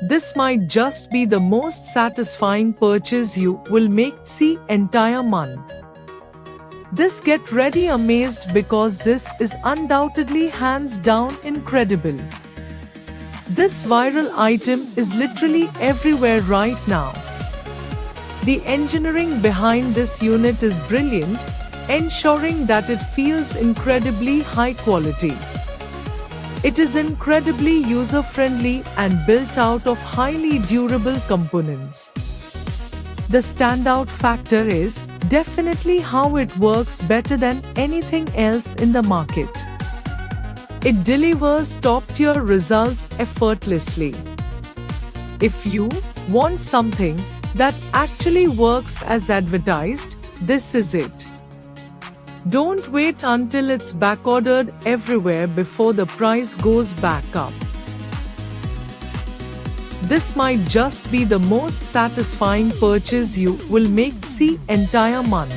This might just be the most satisfying purchase you will make the entire month. This get ready amazed because this is undoubtedly hands down incredible. This viral item is literally everywhere right now. The engineering behind this unit is brilliant, ensuring that it feels incredibly high quality. It is incredibly user-friendly and built out of highly durable components. The standout factor is definitely how it works better than anything else in the market. It delivers top-tier results effortlessly. If you want something that actually works as advertised, this is it. Don't wait until it's backordered everywhere before the price goes back up. This might just be the most satisfying purchase you will make the entire month.